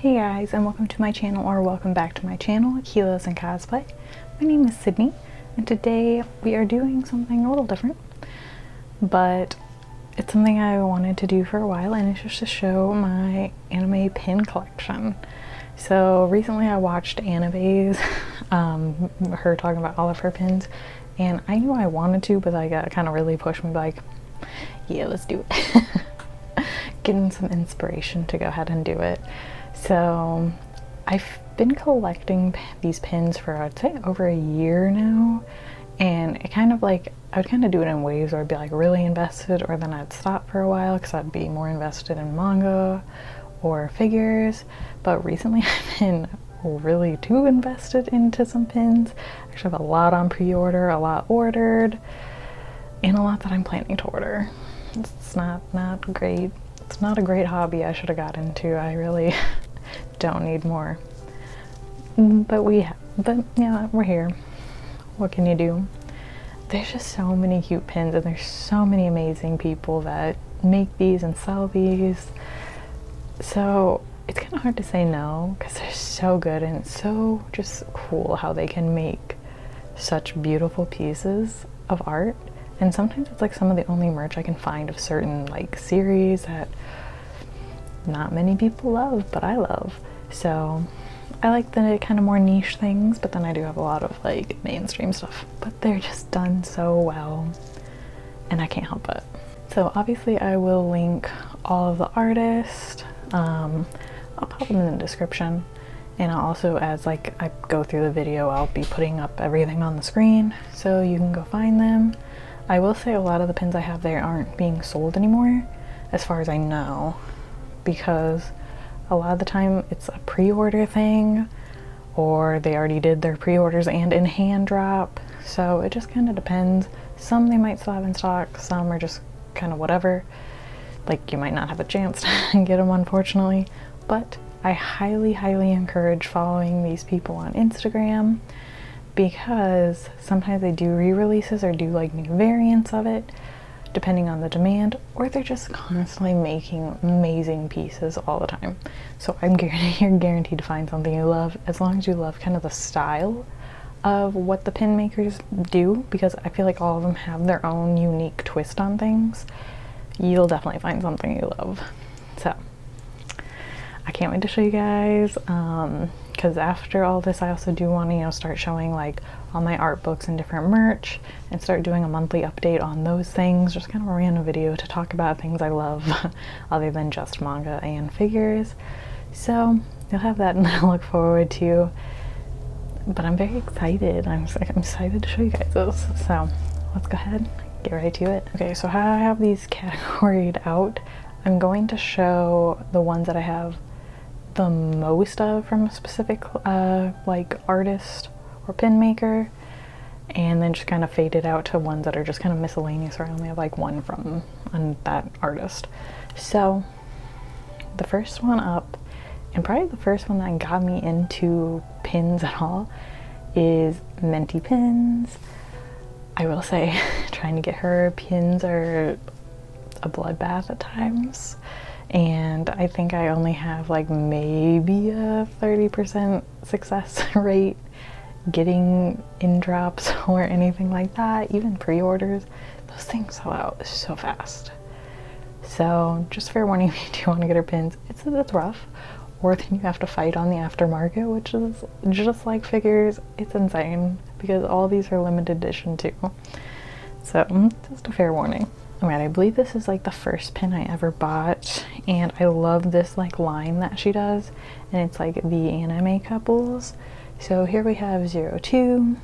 Hey guys, and welcome to my channel, or welcome back to my channel, Kilos and Cosplay. My name is Sydney, and today we are doing something a little different, but it's something I wanted to do for a while, and it's just to show my anime pin collection. So recently I watched Anime's, her talking about all of her pins, and I knew I wanted to, but like, kind of really pushed me, like, yeah, let's do it. Getting some inspiration to go ahead and do it. So I've been collecting these pins for, I'd say, over a year now, and it kind of like, I would kind of do it in waves where I'd be like really invested, or then I'd stop for a while because I'd be more invested in manga or figures. But recently I've been really too invested into some pins. I actually have a lot on pre-order, a lot ordered, and a lot that I'm planning to order. It's not great. It's not a great hobby I should have got into. I really don't need more. But yeah, we're here. What can you do? There's just so many cute pins, and there's so many amazing people that make these and sell these. So it's kind of hard to say no because they're so good, and it's so just cool how they can make such beautiful pieces of art. And sometimes it's like some of the only merch I can find of certain like series that not many people love, but I love. So I like the kind of more niche things, but then I do have a lot of like mainstream stuff, but they're just done so well and I can't help it. So obviously I will link all of the artists. I'll pop them in the description, and I'll also, as like I go through the video, I'll be putting up everything on the screen so you can go find them. I will say a lot of the pins I have there aren't being sold anymore, as far as I know, because a lot of the time it's a pre-order thing, or they already did their pre-orders and in hand drop, so it just kind of depends. Some they might still have in stock, some are just kind of whatever. Like, you might not have a chance to get them, unfortunately, but I highly encourage following these people on Instagram, because sometimes they do re-releases or do like new variants of it depending on the demand, or they're just constantly making amazing pieces all the time. So you're guaranteed to find something you love, as long as you love kind of the style of what the pin makers do, because I feel like all of them have their own unique twist on things. You'll definitely find something you love. So I can't wait to show you guys, because after all this I also do want to, you know, start showing like all my art books and different merch, and start doing a monthly update on those things. Just kind of a random video to talk about things I love other than just manga and figures. So you'll have that and to look forward to, but I'm very excited. I'm excited to show you guys this. So let's go ahead, get right to it. Okay, so how I have these categoried out, I'm going to show the ones that I have the most of from a specific like artist or pin maker, and then just kind of fade it out to ones that are just kind of miscellaneous, or I only have like one from that artist. So the first one up, and probably the first one that got me into pins at all, is Minty Pins. I will say, trying to get her pins are a bloodbath at times, and I think I only have like maybe a 30% success rate getting in drops or anything like that. Even pre-orders, those things sell out so fast. So just fair warning, if you do want to get her pins, it's rough, or then you have to fight on the aftermarket, which is just like figures. It's insane because all these are limited edition too. So just a fair warning. Alright, I believe this is like the first pin I ever bought, and I love this like line that she does, and it's like the anime couples. So here we have 02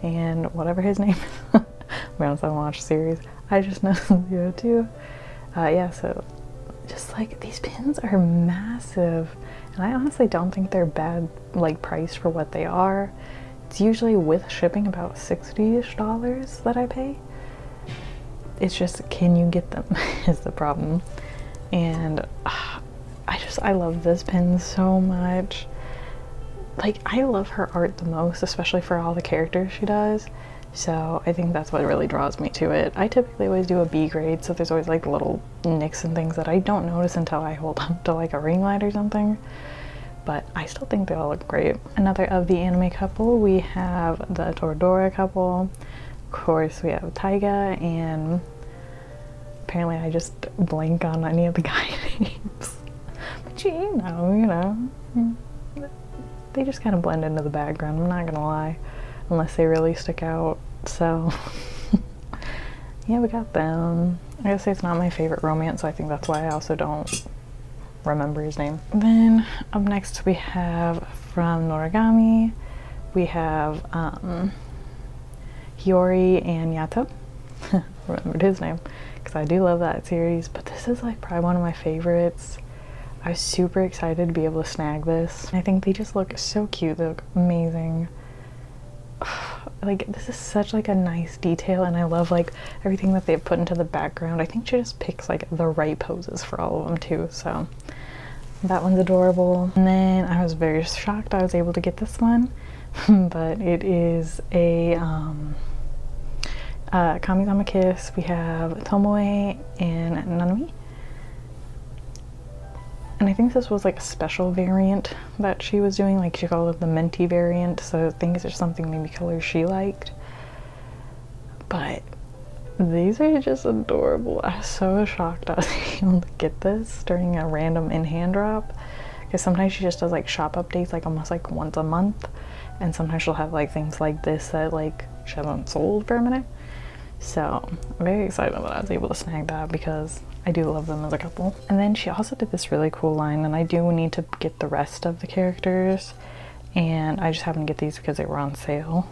and whatever his name is. To be honest, I don't watch the series, I just know 02. Yeah, so just like these pins are massive, and I honestly don't think they're bad like priced for what they are. It's usually with shipping about $60-ish that I pay. It's just, can you get them is the problem. And I love this pin so much. Like, I love her art the most, especially for all the characters she does. So I think that's what really draws me to it. I typically always do a B grade, so there's always like little nicks and things that I don't notice until I hold up to like a ring light or something. but I still think they all look great. Another of the anime couple, we have the Toradora couple. Of course, we have Taiga, and apparently I just blank on any of the guy names. But you know, they just kind of blend into the background, I'm not gonna lie, unless they really stick out. So yeah, we got them. I gotta say it's not my favorite romance, so I think that's why I also don't remember his name. Then up next we have from Noragami, we have Hiyori and Yato. Remembered his name because I do love that series, but this is like probably one of my favorites. I was super excited to be able to snag this. I think they just look so cute. They look amazing. Like, this is such like a nice detail, and I love like everything that they've put into the background. I think she just picks like the right poses for all of them too, so that one's adorable. And then I was very shocked I was able to get this one, but it is a Kamizama Kiss. We have Tomoe and Nanami. And I think this was like a special variant that she was doing, like she called it the Minty variant, so I think it's just something maybe colors she liked. But these are just adorable. I was so shocked I was able to get this during a random in-hand drop, because sometimes she just does like shop updates like almost like once a month, and sometimes she'll have like things like this that like she hasn't sold for a minute. So I'm very excited that I was able to snag that because I do love them as a couple. And then she also did this really cool line, and I do need to get the rest of the characters, and I just happened to get these because they were on sale.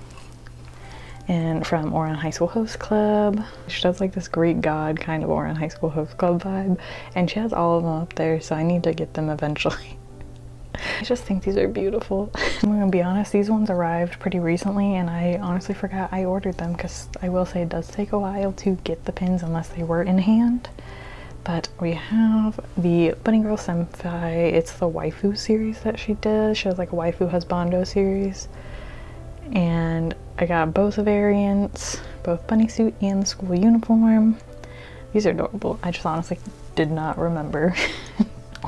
And from Ouran High School Host Club, she does like this Greek god kind of Ouran High School Host Club vibe, and she has all of them up there, so I need to get them eventually. I just think these are beautiful. I'm gonna be honest, these ones arrived pretty recently, and I honestly forgot I ordered them, because I will say it does take a while to get the pins unless they were in hand. But we have the Bunny Girl Senpai. It's the waifu series that she does. She has like a waifu husbando series. And I got both variants, both bunny suit and the school uniform. These are adorable. I just honestly did not remember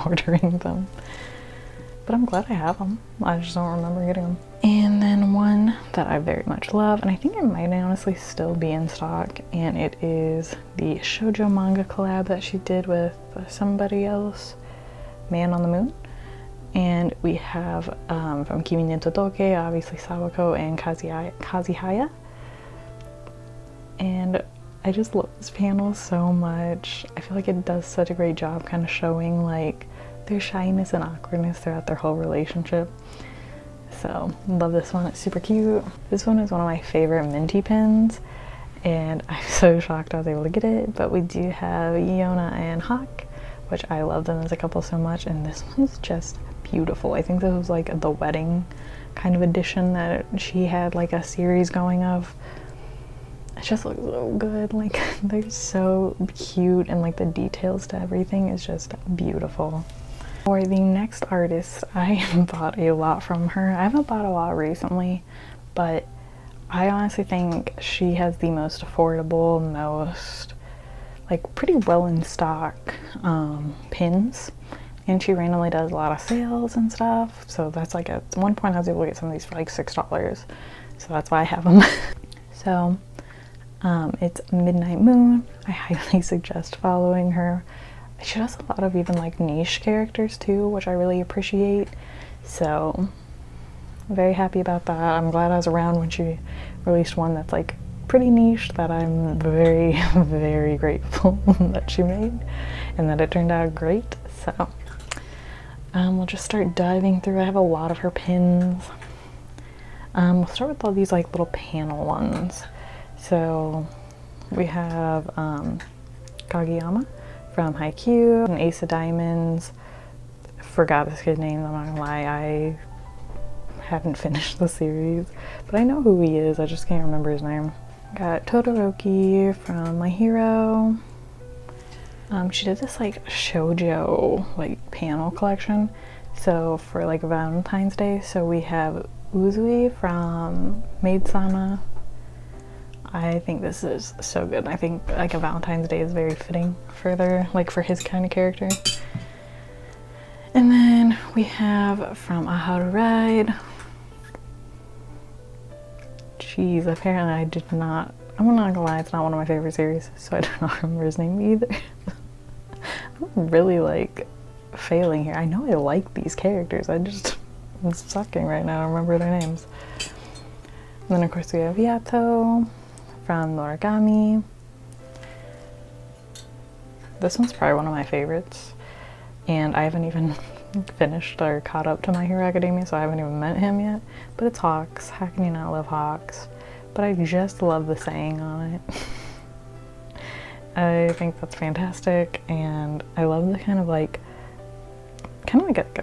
ordering them. But I'm glad I have them. I just don't remember getting them. And then one that I very much love, and I think it might honestly still be in stock, and it is the shoujo manga collab that she did with somebody else, Man on the Moon. And we have from Kimi no Todoke, obviously Sawako and Kazihaya. And I just love this panel so much. I feel like it does such a great job kind of showing like their shyness and awkwardness throughout their whole relationship. So love this one, it's super cute. This one is one of my favorite Minty Pins, and I'm so shocked I was able to get it. But we do have Yona and Hawk, which I love them as a couple so much, and this one's just beautiful. I think this was like the wedding kind of edition that she had like a series going of. It just looks so good, like they're so cute, and like the details to everything is just beautiful. For the next artist, I bought a lot from her. I haven't bought a lot recently, but I honestly think she has the most affordable, most like pretty well in stock pins, and she randomly does a lot of sales and stuff. So that's like at one point I was able to get some of these for like $6, so that's why I have them. So it's Midnight Moon. I highly suggest following her. She does a lot of even like niche characters too, which I really appreciate. So I'm very happy about that. I'm glad I was around when she released one that's like pretty niche that I'm very, very grateful that she made and that it turned out great. So we'll just start diving through. I have a lot of her pins. We'll start with all these like little panel ones. So we have Kageyama from Haikyuu, and Ace of Diamonds. Forgot this kid's name, I'm not gonna lie, I haven't finished the series, but I know who he is, I just can't remember his name. Got Todoroki from My Hero. She did this like shoujo like panel collection, so for like Valentine's Day. So we have Uzui from Maid-sama. I think this is so good. I think like a Valentine's Day is very fitting for their, like for his kind of character. And then we have from A How to Ride. Jeez, apparently I did not, I'm not gonna lie, it's not one of my favorite series, so I do not remember his name either. I'm really like failing here. I know I like these characters, I'm sucking right now to remember their names. And then of course we have Yato from Noragami. This one's probably one of my favorites, and I haven't even finished or caught up to My Hero Academia, so I haven't even met him yet. But it's Hawks. How can you not love Hawks? But I just love the saying on it. I think that's fantastic, and I love the kind of like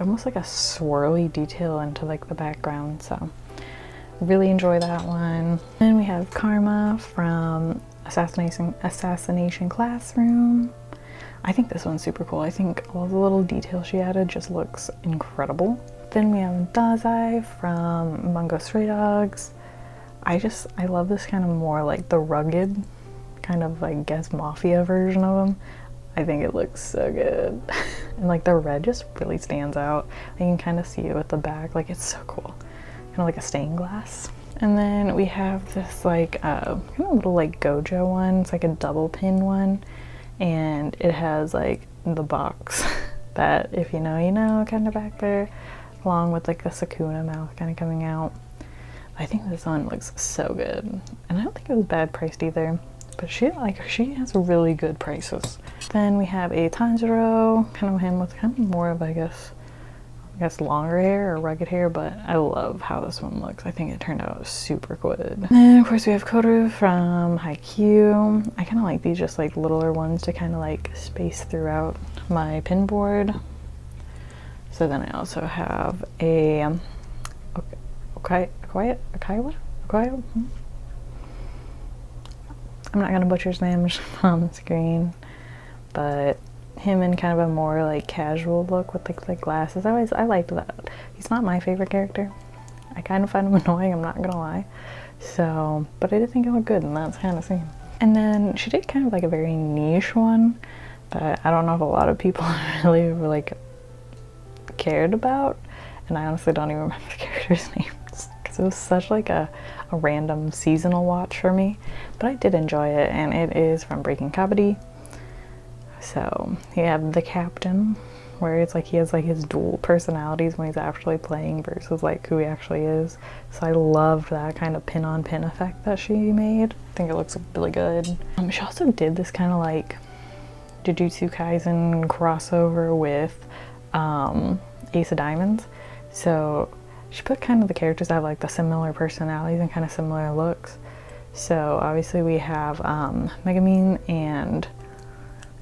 almost like a swirly detail into like the background, so really enjoy that one. Then we have Karma from Assassination Classroom. I think this one's super cool. I think all the little details she added just looks incredible. Then we have Dazai from Bungo Stray Dogs. I love this kind of more like the rugged kind of, I guess, mafia version of him. I think it looks so good. And like the red just really stands out. I can kind of see it at the back, like it's so cool. Kind of like a stained glass. And then we have this like kind of little like Gojo one. It's like a double pin one. And it has like the box that, if you know, you know, kind of back there, along with like the Sukuna mouth kind of coming out. I think this one looks so good, and I don't think it was bad priced either, but she has really good prices. Then we have a Tanjiro, kind of him with kind of more of, I guess longer hair or rugged hair, but I love how this one looks. I think it turned out super good. And then of course we have Koru from Haikyuu. I kind of like these just like littler ones to kind of like space throughout my pin board. So then I also have a Okawa? I'm not gonna butcher his name on the screen, but him in kind of a more like casual look with like glasses. I liked that. He's not my favorite character. I kind of find him annoying, I'm not gonna lie. So, but I did think it looked good, and that's kind of seen. And then she did kind of like a very niche one that I don't know if a lot of people really like cared about, and I honestly don't even remember the character's names because it was such like a random seasonal watch for me. But I did enjoy it, and it is from Breaking Kabaddi. So you have the captain, where it's like he has like his dual personalities when he's actually playing versus like who he actually is. So I loved that kind of pin on pin effect that she made. I think it looks really good. She also did this kind of like Jujutsu Kaisen crossover with Ace of Diamonds. So she put kind of the characters that have like the similar personalities and kind of similar looks. So obviously we have Megumin and,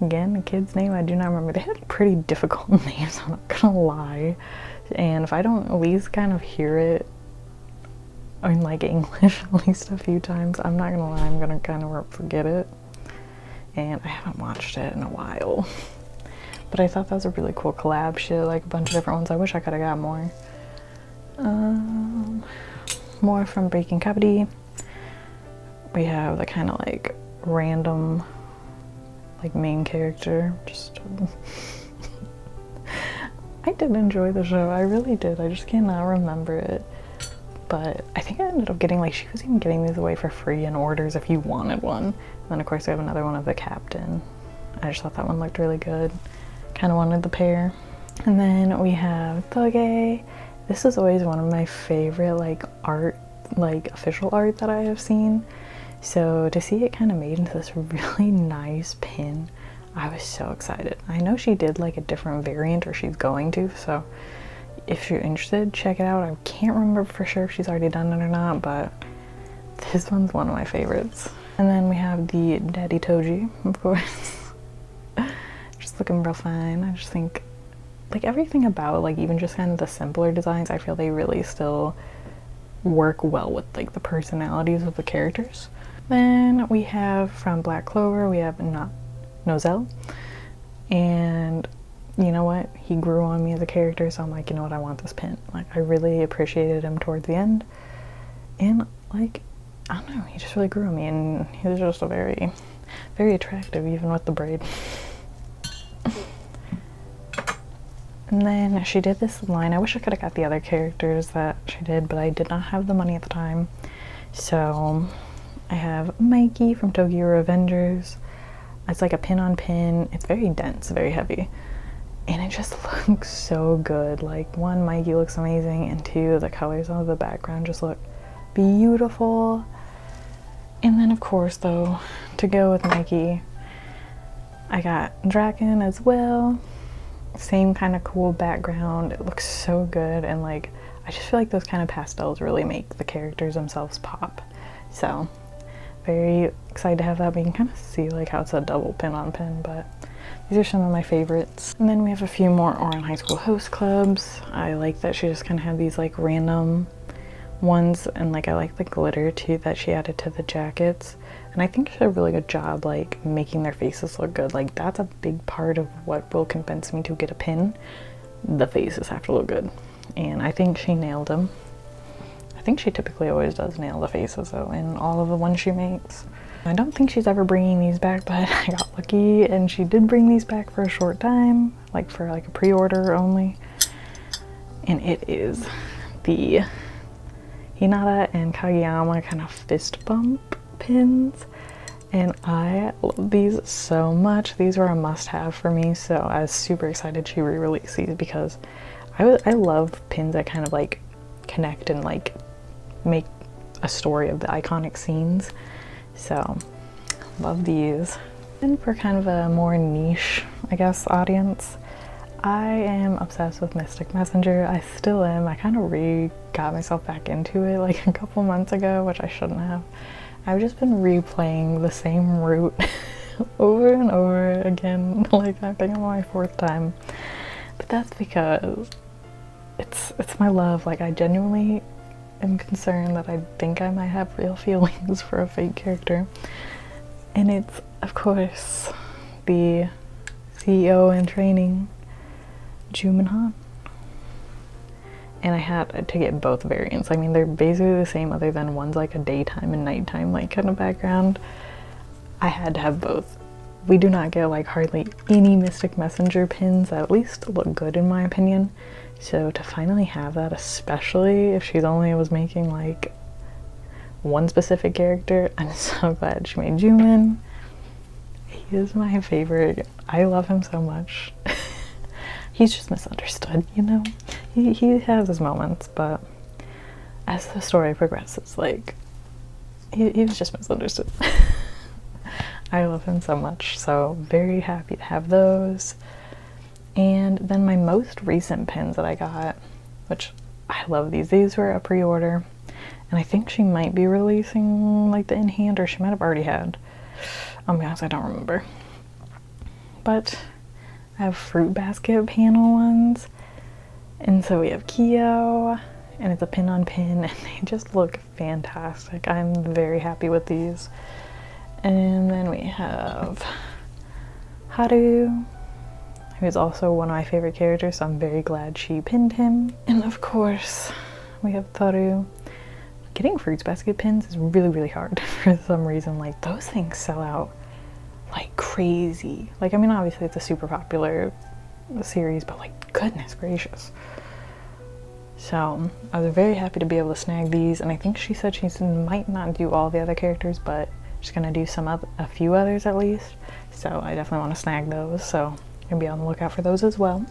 again, the kid's name I do not remember. They had pretty difficult names, I'm not gonna lie. And if I don't at least kind of hear it in like English at least a few times, I'm not gonna lie, I'm gonna kind of forget it. And I haven't watched it in a while. But I thought that was a really cool collab. She did like a bunch of different ones. I wish I could have got more. More from Breaking Kabaddi. We have the kind of like random like main character. Just I did enjoy the show, I really did. I just cannot remember it. But I think I ended up getting, like, she was even getting these away for free in orders if you wanted one. And then of course we have another one of the captain. I just thought that one looked really good. Kind of wanted the pair. And then we have Toge. This is always one of my favorite like art, like official art that I have seen. So to see it kind of made into this really nice pin, I was so excited. I know she did like a different variant, or she's going to, so if you're interested, check it out. I can't remember for sure if she's already done it or not, but this one's one of my favorites. And then we have the Daddy Toji, of course. Just looking real fine. I just think like everything about like even just kind of the simpler designs, I feel they really still work well with like the personalities of the characters. Then we have from Black Clover, we have Nozel, and you know what, he grew on me as a character, so I'm like, you know what, I want this pin. Like I really appreciated him towards the end, and like I don't know, he just really grew on me, and he was just a very, very attractive even with the braid. And then she did this line. I wish I could have got the other characters that she did, but I did not have the money at the time. So I have Mikey from Tokyo Revengers. It's like a pin on pin. It's very dense, very heavy. And it just looks so good. Like, one, Mikey looks amazing, and two, the colors of the background just look beautiful. And then of course though, to go with Mikey, I got Draken as well. Same kind of cool background. It looks so good, and like, I just feel like those kind of pastels really make the characters themselves pop. So very excited to have that. We can kind of see like how it's a double pin on pin, but these are some of my favorites. And then we have a few more Ouran High School Host Clubs. I like that she just kind of had these like random ones, and like I like the glitter too that she added to the jackets. And I think she did a really good job like making their faces look good. Like, that's a big part of what will convince me to get a pin. The faces have to look good. And I think she nailed them. I think she typically always does nail the faces though in all of the ones she makes. I don't think she's ever bringing these back, but I got lucky and she did bring these back for a short time, like for like a pre-order only. And it is the Hinata and Kageyama kind of fist bump pins. And I love these so much. These were a must-have for me, so I was super excited she re-released these because I love pins that kind of like connect and like make a story of the iconic scenes. So love these. And for kind of a more niche, I guess, audience, I am obsessed with Mystic Messenger. I still am. I kind of got myself back into it like a couple months ago, which I shouldn't have. I've just been replaying the same route over and over again. Like, I think I'm on my 4th time. But that's because it's my love. Like, I genuinely am concerned that I think I might have real feelings for a fake character. And it's, of course, the CEO in training, Juman Han. And I had to get both variants. I mean, they're basically the same other than one's like a daytime and nighttime like kind of background. I had to have both. We do not get like hardly any Mystic Messenger pins that at least look good in my opinion. So to finally have that, especially if she's only was making like one specific character, I'm so glad she made Juman. He is my favorite. I love him so much. He's just misunderstood, you know? He has his moments, but as the story progresses, like, he was just misunderstood. I love him so much, so very happy to have those. And then my most recent pins that I got, which I love these. These were a pre-order, and I think she might be releasing like the in-hand, or she might have already had. I'll be honest, I don't remember. But I have fruit basket panel ones, and so we have Kyo, and it's a pin on pin, and they just look fantastic. I'm very happy with these. And then we have Haru, who's also one of my favorite characters, so I'm very glad she pinned him. And of course, we have Toru. Getting fruits basket pins is really hard for some reason. Like, those things sell out like crazy. Like, I mean, obviously it's a super popular series, but like, goodness gracious. So I was very happy to be able to snag these, and I think she said she might not do all the other characters, but she's gonna do a few others at least. So I definitely want to snag those, so I'm gonna be on the lookout for those as well.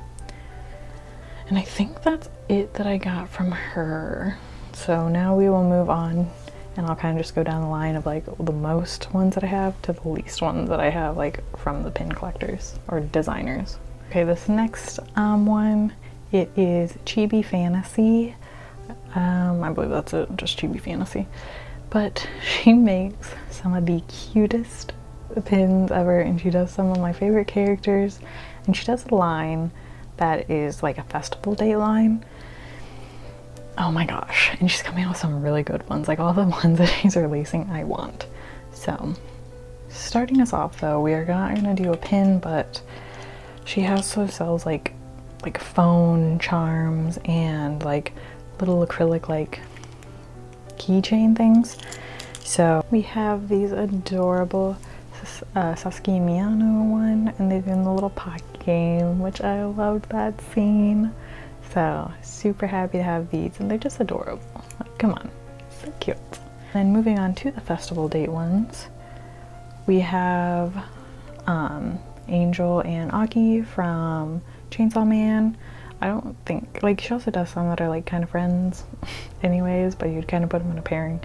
And I think that's it that I got from her. So now we will move on, and I'll kind of just go down the line of like the most ones that I have to the least ones that I have, like from the pin collectors or designers. Okay, this next one, it is Chibi Fantasy. I believe that's it, just Chibi Fantasy. But she makes some of the cutest pins ever, and she does some of my favorite characters, and she does a line that is like a festival day line. Oh my gosh, and she's coming out with some really good ones. Like, all the ones that she's releasing I want. So starting us off though, we are not gonna do a pin, but she also sells like phone charms and like little acrylic like keychain things. So we have these adorable Sasuke Miyano one, and they're in the little pocket came, which I loved that scene. So super happy to have these, and they're just adorable. Like, come on, so cute. Then moving on to the festival date ones, we have Angel and Aki from Chainsaw Man. I don't think, like, she also does some that are like kind of friends anyways, but you'd kind of put them in a pairing.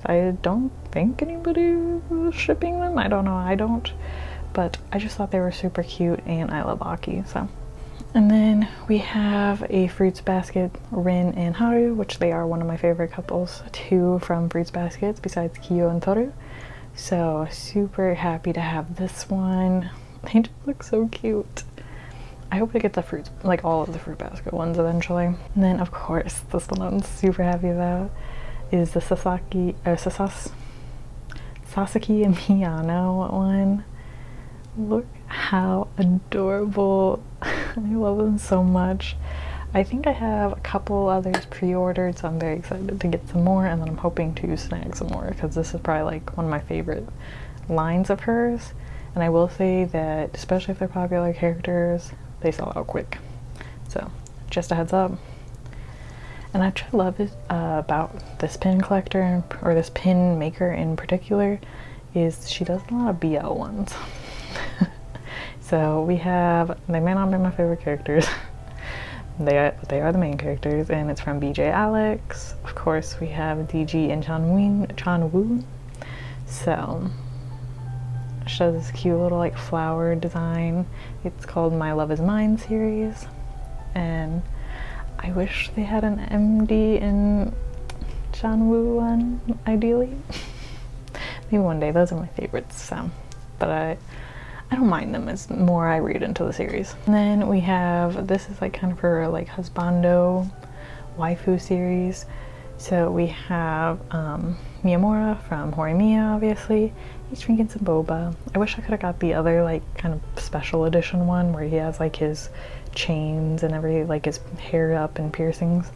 I don't think anybody was shipping them. I don't know, I don't. But I just thought they were super cute, and I love Aki, so. And then we have a Fruits Basket, Rin and Haru, which they are one of my favorite couples too from Fruits Baskets besides Kiyo and Toru. So super happy to have this one. They just look so cute. I hope I get the fruits, like all of the Fruit Basket ones eventually. And then of course, this one I'm super happy about is the Sasaki and Miyano one. Look how adorable. I love them so much. I think I have a couple others pre-ordered, so I'm very excited to get some more, and then I'm hoping to snag some more because this is probably like one of my favorite lines of hers. And I will say that, especially if they're popular characters, they sell out quick. So just a heads up. And I actually love it about this pin collector, or this pin maker in particular, is she does a lot of BL ones. So we have, they may not be my favorite characters, they are the main characters, and it's from BJ Alex. Of course we have DG and Chanwoo. So she does this cute little like flower design. It's called My Love Is Mine series, and I wish they had an MD in Chanwoo one, ideally. Maybe one day, those are my favorites, so. But I don't mind them as more I read into the series. And then we have, this is like kind of her like husbando waifu series. So we have Miyamura from Horimiya, obviously. He's drinking some boba. I wish I could have got the other like kind of special edition one where he has like his chains and like his hair up and piercings.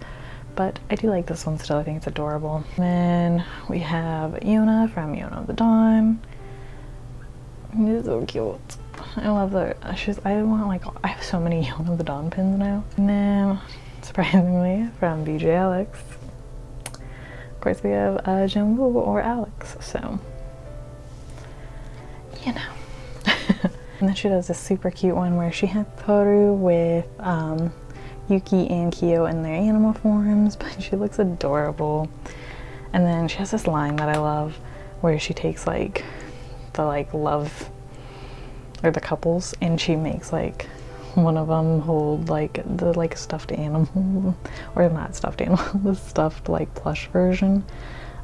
But I do like this one still. I think it's adorable. And then we have Yuna from Yuna of the Dawn. It's so cute. I love the, I have so many Yuna of the Dawn pins now. And then, surprisingly, from BJ Alex, of course we have Jinwoo or Alex, so, you know. And then she does this super cute one where she has Toru with Yuki and Kiyo in their animal forms, but she looks adorable. And then she has this line that I love where she takes like the like love, or the couples, and she makes like one of them hold like the like stuffed animal, or not stuffed animal, the stuffed like plush version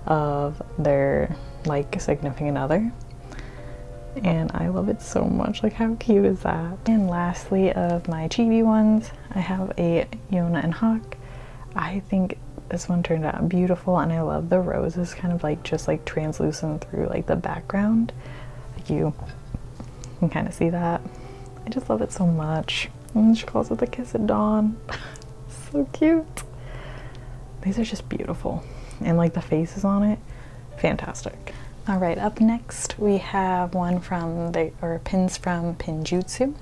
of their like significant other. And I love it so much. Like, how cute is that? And lastly, of my chibi ones, I have a Yona and Hawk. I think this one turned out beautiful, and I love the roses kind of like just like translucent through like the background. Like you can kind of see that. I just love it so much. And she calls it the kiss at dawn. So cute. These are just beautiful. And like the faces on it, fantastic. All right, up next we have one from pins from Pinjutsu.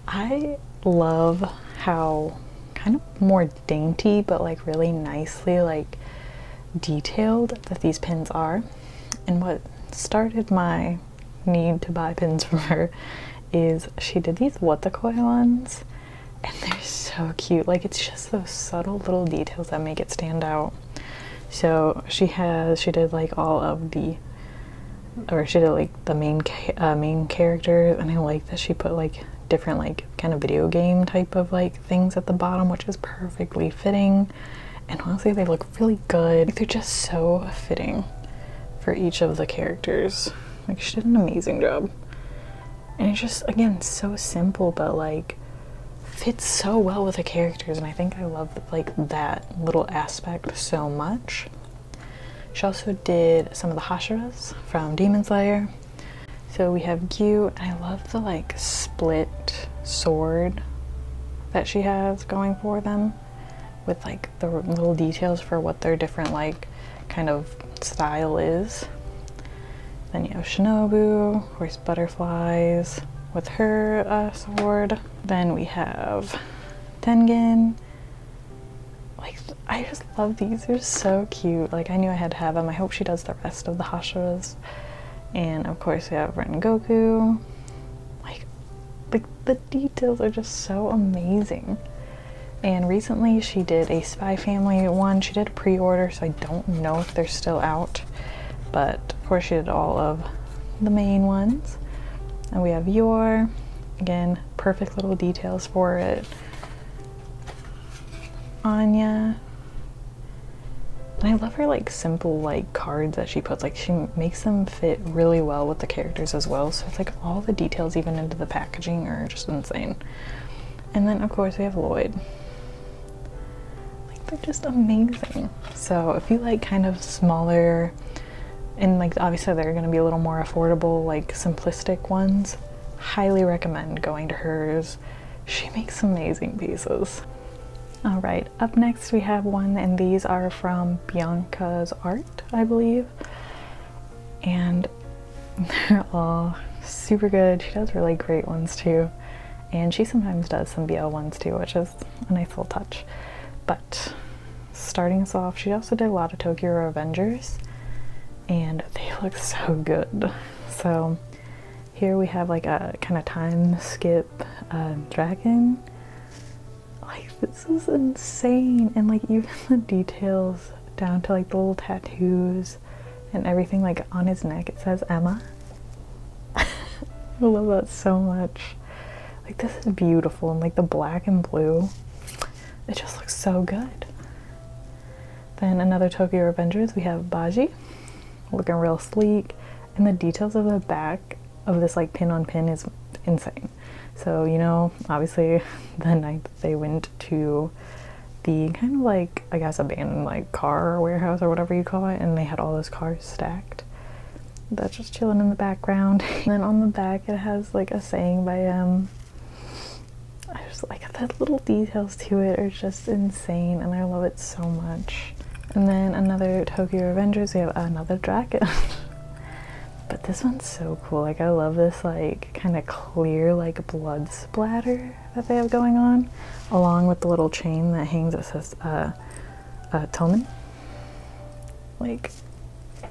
I love how kind of more dainty, but like really nicely like detailed that these pins are. And what started my need to buy pins from her is she did these watakoi ones, and they're so cute. Like, it's just those subtle little details that make it stand out. So she did like all of the, or she did like the main characters, and I like that she put like different like kind of video game type of like things at the bottom, which is perfectly fitting. And honestly, they look really good. They're just so fitting for each of the characters. Like, she did an amazing job. And it's just, again, so simple, but like fits so well with the characters, and I think I love like that little aspect so much. She also did some of the Hashiras from Demon Slayer. So we have Gyu, and I love the like split sword that she has going for them, with like the little details for what their different like kind of style is. Then you have Shinobu, where's butterflies with her sword. Then we have Tengen. Like, I just love these. They're so cute. Like, I knew I had to have them. I hope she does the rest of the Hashiras. And of course we have Rengoku. Like the details are just so amazing. And recently she did a Spy Family one. She did a pre-order, so I don't know if they're still out. But of course she did all of the main ones. And we have Yor. Again, perfect little details for it. Anya. And I love her like simple like cards that she puts. Like, she makes them fit really well with the characters as well. So it's like all the details even into the packaging are just insane. And then of course we have Lloyd. Like, they're just amazing. So if you like kind of smaller and like obviously they're going to be a little more affordable, like simplistic ones, highly recommend going to hers. She makes amazing pieces. Alright, up next we have one, and these are from Bianca's art, I believe. And they're all super good. She does really great ones too. And she sometimes does some BL ones too, which is a nice little touch. But starting us off, she also did a lot of Tokyo Revengers, and they look so good. So here we have like a kind of time skip dragon. Like, this is insane. And like even the details down to like the little tattoos and everything, like on his neck it says Emma. I love that so much. Like, this is beautiful, and like the black and blue, it just looks so good. Then another Tokyo Revengers, we have Baji, looking real sleek, and the details of the back of this like pin on pin is insane. So, you know, obviously the night that they went to the kind of like, I guess, abandoned like car warehouse or whatever you call it, and they had all those cars stacked. That's just chilling in the background. And then on the back it has like a saying by I just like the little details to it are just insane, and I love it so much. And then another Tokyo Revengers, we have another dragon. But this one's so cool. Like, I love this like kind of clear like blood splatter that they have going on, along with the little chain that hangs that says Tomen. Like,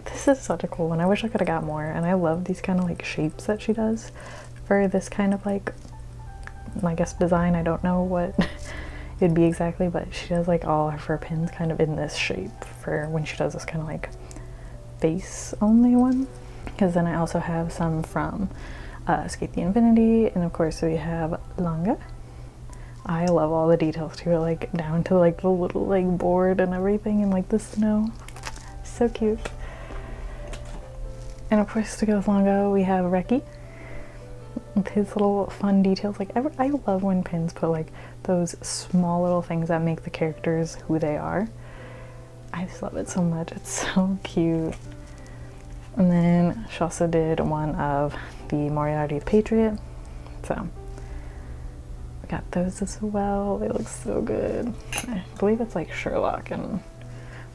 this is such a cool one. I wish I could have got more. And I love these kind of like shapes that she does for this kind of like, I guess, design. I don't know what it'd be exactly, but she does like all of her pins kind of in this shape for when she does this kind of like face only one. Because then I also have some from Escape the Infinity, and of course we have Langa. I love all the details to it, like down to like the little like board and everything, and like the snow. So cute. And of course, to go with Langa, we have Reki with his little fun details. Like, I love when pins put like those small little things that make the characters who they are. I just love it so much. It's so cute. And then she also did one of the Moriarty the Patriot. So we got those as well. They look so good. I believe it's like Sherlock and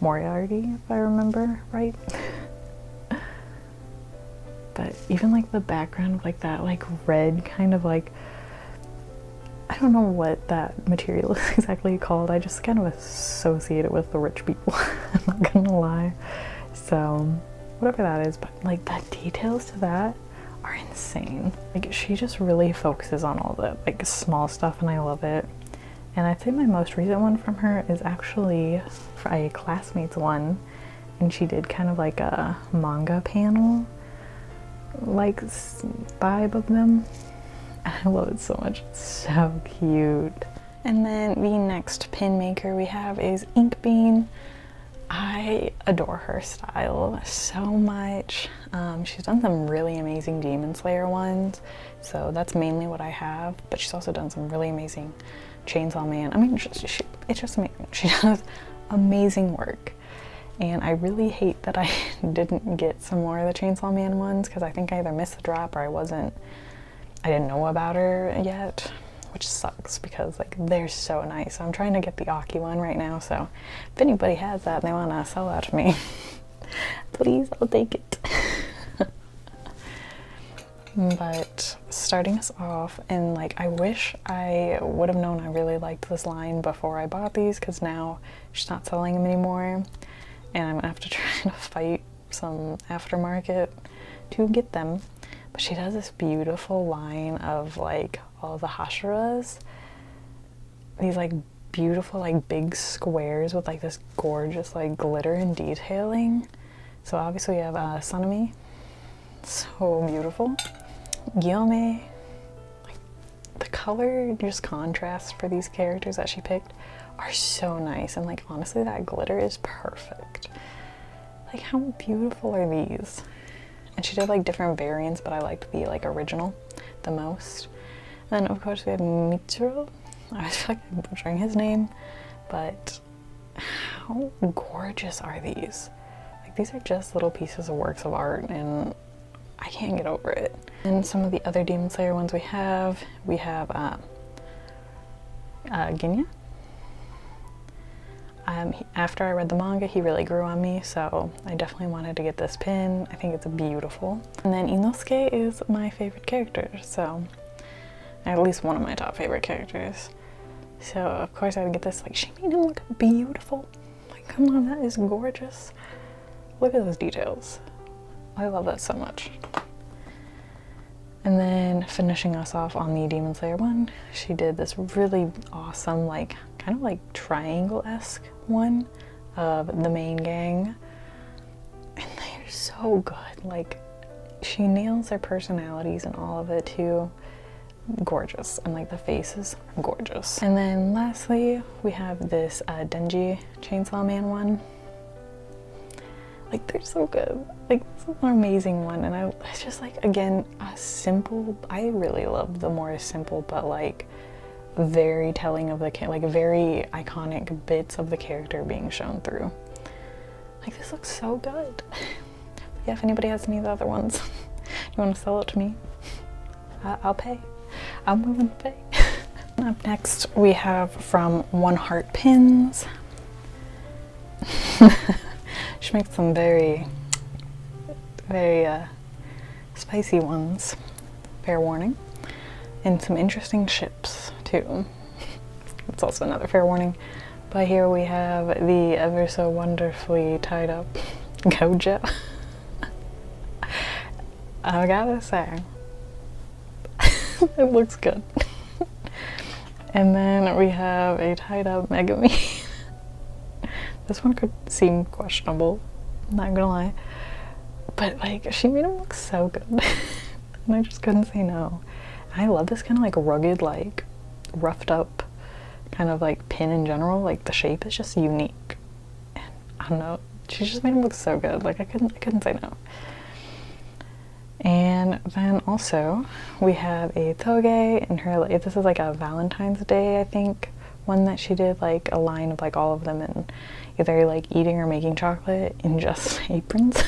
Moriarty, if I remember right. But even like the background of like that like red kind of like, I don't know what that material is exactly called. I just kind of associate it with the rich people. I'm not gonna lie. So whatever that is, but like the details to that are insane. Like, she just really focuses on all the like small stuff, and I love it. And I'd say my most recent one from her is actually for a Classmates one, and she did kind of like a manga panel like vibe of them. I love it so much. It's so cute. And then the next pin maker we have is Ink Bean. I adore her style so much. She's done some really amazing Demon Slayer ones, so that's mainly what I have, but she's also done some really amazing Chainsaw Man. I mean, it's just amazing. She does amazing work, and I really hate that I didn't get some more of the Chainsaw Man ones, because I think I either missed the drop or I didn't know about her yet, which sucks because like they're so nice. I'm trying to get the Aki one right now, so if anybody has that and they want to sell that to me, please, I'll take it. But starting us off, and like I wish I would have known I really liked this line before I bought these, because now she's not selling them anymore and I'm gonna have to try to fight some aftermarket to get them. But she does this beautiful line of like all the hashiras, these like beautiful like big squares with like this gorgeous like glitter and detailing. So obviously we have Sanemi, so beautiful. Gyome, like the color just contrast for these characters that she picked are so nice, and like honestly that glitter is perfect. Like how beautiful are these? And she did like different variants, but I liked the like original the most. And then of course we have Mitsuru. I feel like I'm butchering his name, but how gorgeous are these? Like these are just little pieces of works of art, and I can't get over it. And some of the other Demon Slayer ones we have Ginya. After I read the manga, he really grew on me, so I definitely wanted to get this pin. I think it's beautiful. And then Inosuke is my favorite character, so at least one of my top favorite characters. So of course I would get this. Like she made him look beautiful. Like come on, that is gorgeous. Look at those details. I love that so much. And then finishing us off on the Demon Slayer one, she did this really awesome, like kind of like triangle-esque one of the main gang. And they're so good. Like she nails their personalities and all of it too. Gorgeous. And like the faces, gorgeous. And then lastly, we have this Denji Chainsaw Man one. Like they're so good. Like this is an amazing one, and it's just like again a simple. I really love the more simple but like very telling of the like very iconic bits of the character being shown through. Like this looks so good. Yeah, if anybody has any of the other ones, you want to sell it to me? I'll pay. I'm willing to pay. Up next we have from One Heart Pins. She makes some very spicy ones, fair warning, and some interesting ships too. It's also another fair warning. But here we have the ever so wonderfully tied up Gojo. I gotta say, it looks good. And then we have a tied up Megami. This one could seem questionable, not gonna lie, but like she made him look so good. And I just couldn't say no. I love this kind of like rugged, like roughed up kind of like pin in general. Like the shape is just unique, and I don't know, she just made him look so good. Like I couldn't say no. And then also we have a Toge, and her, like, this is like a Valentine's Day I think one that she did, like a line of like all of them in either like eating or making chocolate in just aprons.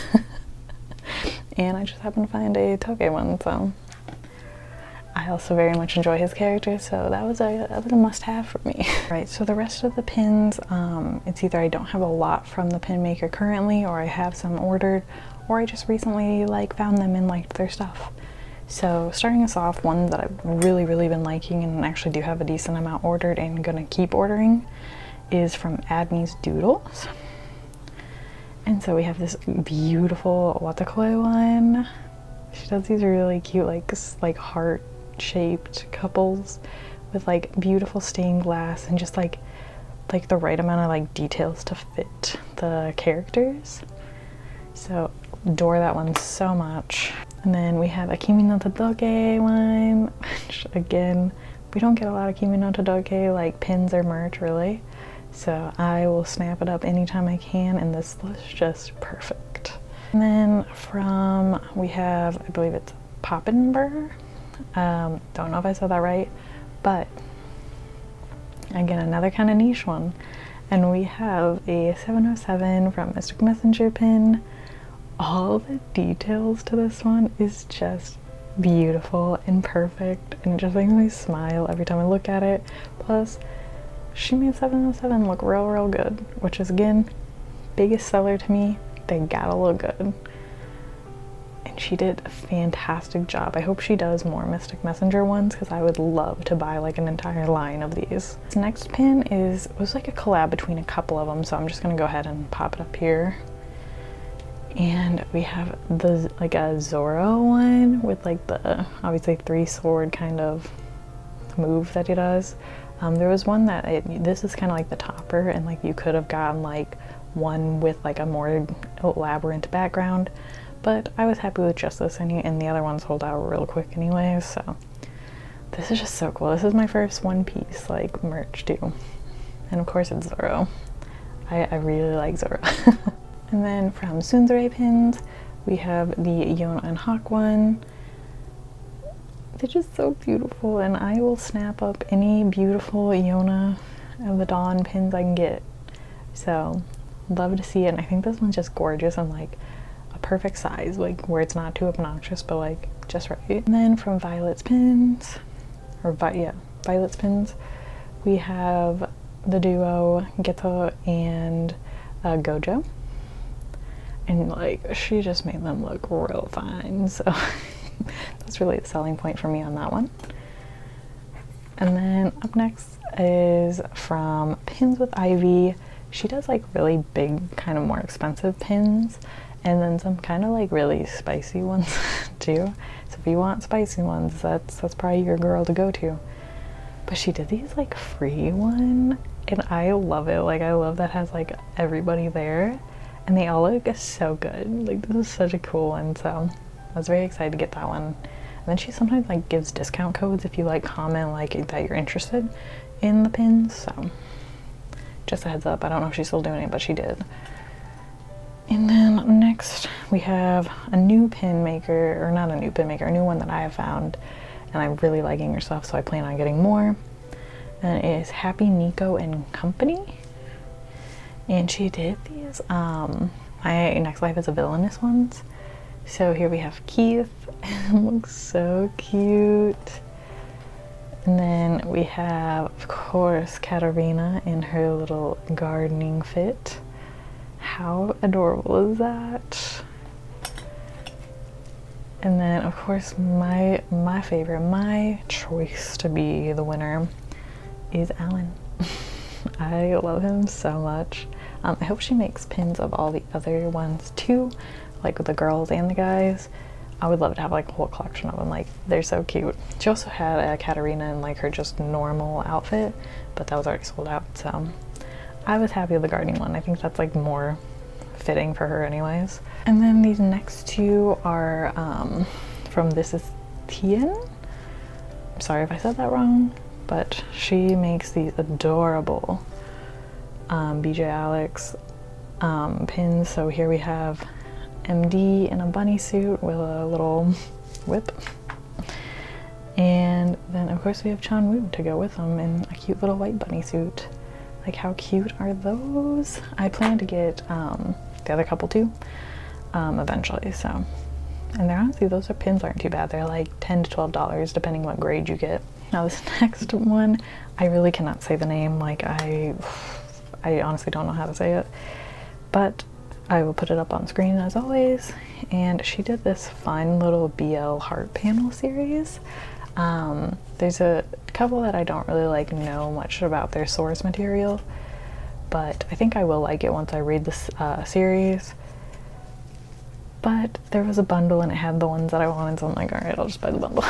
And I just happened to find a Toge one, so I also very much enjoy his character, so that was a must-have for me. Right, so the rest of the pins, it's either I don't have a lot from the pin maker currently, or I have some ordered, or I just recently like found them and liked their stuff. So starting us off, one that I've really been liking and actually do have a decent amount ordered and gonna keep ordering is from Admi's Doodles. And so we have this beautiful Watakoi one. She does these really cute like heart-shaped couples with like beautiful stained glass and just like the right amount of like details to fit the characters. So adore that one so much. And then we have a Kimi no Todoke one, which again, we don't get a lot of Kimi no Todoke like pins or merch really. So I will snap it up anytime I can, and this was just perfect. And then we have, I believe it's Poppenburr. Don't know if I said that right, but again, another kind of niche one. And we have a 707 from Mystic Messenger pin. All the details to this one is just beautiful and perfect, and it just makes me smile every time I look at it. Plus, she made 707 look real good, which is again, biggest seller to me. They gotta look good. And she did a fantastic job. I hope she does more Mystic Messenger ones because I would love to buy like an entire line of these. This next pin was like a collab between a couple of them, so I'm just gonna go ahead and pop it up here. And we have the like a Zoro one with like the obviously 3-sword kind of move that he does. There was one that this is kind of like the topper, and like you could have gotten like one with like a more elaborate background, but I was happy with just this, and the other ones sold out real quick anyways. So this is just so cool. This is my first One Piece like merch too, and of course it's Zoro. I really like Zoro. And then from Tsundere Pins, we have the Yona and Hawk one. They're just so beautiful, and I will snap up any beautiful Yona of the Dawn pins I can get. So, love to see it, and I think this one's just gorgeous and like a perfect size, like where it's not too obnoxious, but like just right. And then from Violet's Pins, Violet's Pins, we have the duo Geto and Gojo. And like, she just made them look real fine, so that's really the selling point for me on that one. And then up next is from Pins with Ivy. She does like really big, kind of more expensive pins, and then some kind of like really spicy ones too. So if you want spicy ones, that's probably your girl to go to. But she did these like free one, and I love it. Like, I love that has like everybody there. And they all look so good. Like, this is such a cool one, so I was very excited to get that one. And then she sometimes like gives discount codes if you like comment like that you're interested in the pins, so just a heads up. I don't know if she's still doing it, but she did. And then next we have a new pin maker, or not a new pin maker, a new one that I have found, and I'm really liking her stuff, so I plan on getting more. And it is Happy Nico and Company. And she did these, my Next Life is a Villainous ones. So here we have Keith, and it looks so cute. And then we have, of course, Katarina in her little gardening fit. How adorable is that? And then, of course, my favorite, my choice to be the winner is Alan. I love him so much. I hope she makes pins of all the other ones too, like with the girls and the guys. I would love to have like a whole collection of them. Like, they're so cute. She also had a Katarina in like her just normal outfit, but that was already sold out, so I was happy with the gardening one. I think that's like more fitting for her anyways. And then these next two are from This Is Tien. I'm sorry if I said that wrong, but she makes these adorable BJ Alex pins. So here we have MD in a bunny suit with a little whip, and then of course we have Chan Woo to go with them in a cute little white bunny suit. Like, how cute are those? I plan to get the other couple too eventually, so. And they're honestly, those pins aren't too bad. They're like $10 to $12 depending what grade you get. Now this next one, I really cannot say the name. Like, I honestly don't know how to say it, but I will put it up on screen as always. And she did this fun little BL heart panel series. There's a couple that I don't really like know much about their source material, but I think I will like it once I read this series. But there was a bundle and it had the ones that I wanted, so I'm like, alright, I'll just buy the bundle.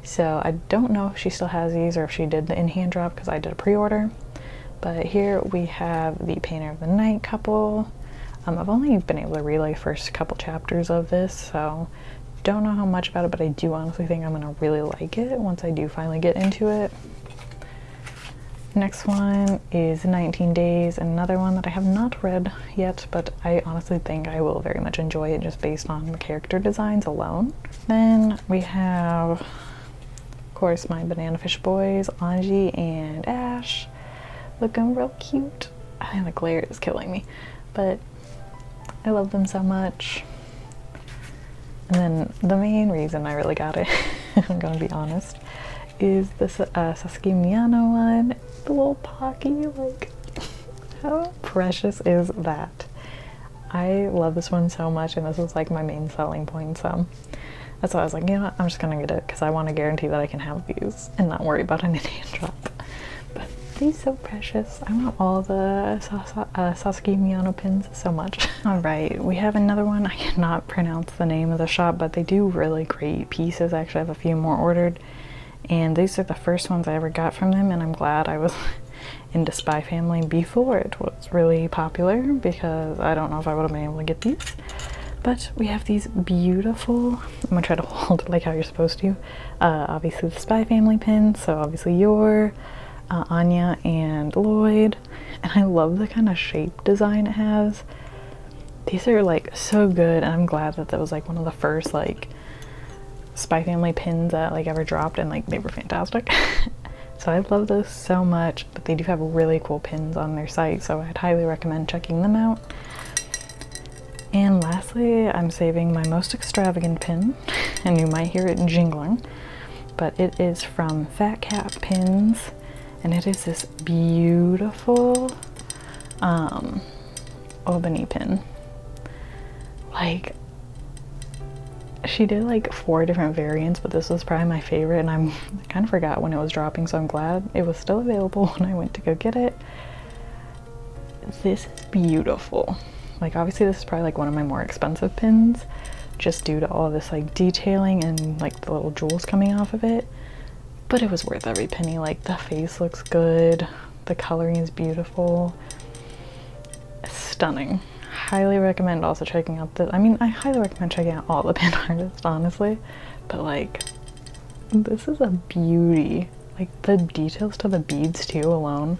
So I don't know if she still has these or if she did the in-hand drop, because I did a pre-order. But here we have the Painter of the Night couple. I've only been able to read like the first couple chapters of this, so don't know how much about it, but I do honestly think I'm gonna really like it once I do finally get into it. Next one is 19 Days, another one that I have not read yet, but I honestly think I will very much enjoy it just based on the character designs alone. Then we have, of course, my Banana Fish boys, Anji and Ash, looking real cute. And the glare is killing me, but I love them so much. And then the main reason I really got it, I'm gonna be honest, is this Sasuke Miyano one. The little Pocky, like, how precious is that? I love this one so much, and this is like my main selling point, so that's why I was like, you know what, I'm just gonna get it because I want to guarantee that I can have these and not worry about any drop. But these so precious. I want all the Sasuke Miyano pins so much. All right, we have another one. I cannot pronounce the name of the shop, but they do really great pieces. I actually have a few more ordered, and these are the first ones I ever got from them, and I'm glad I was into Spy Family before it was really popular, because I don't know if I would have been able to get these. But we have these beautiful, I'm gonna try to hold it like how you're supposed to, obviously the Spy Family pins, so obviously your Anya and Lloyd, and I love the kind of shape design it has. These are like so good, and I'm glad that that was like one of the first like Spy Family pins that like ever dropped, and like they were fantastic. So I love those so much, but they do have really cool pins on their site, so I'd highly recommend checking them out. And lastly, I'm saving my most extravagant pin, and you might hear it jingling, but it is from Fat Cat Pins, and it is this beautiful ebony pin. Like, she did like 4 different variants, but this was probably my favorite, and I kind of forgot when it was dropping, so I'm glad it was still available when I went to go get it. This is beautiful. Like, obviously this is probably like one of my more expensive pins, just due to all this like detailing and like the little jewels coming off of it, but it was worth every penny. Like, the face looks good, the coloring is beautiful, stunning. Highly recommend also checking out the, I mean, I highly recommend checking out all the pin artists, honestly, but like, this is a beauty. Like, the details to the beads too alone,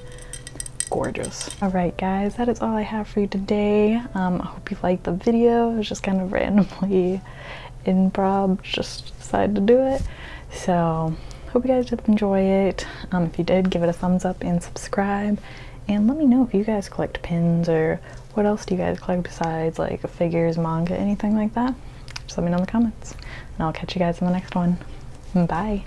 gorgeous. All right guys, that is all I have for you today. I hope you liked the video. It was just kind of randomly improv, just decided to do it, so hope you guys did enjoy it. If you did, give it a thumbs up and subscribe, and let me know if you guys collect pins, or what else do you guys collect besides like figures, manga, anything like that. Just let me know in the comments, and I'll catch you guys in the next one. Bye.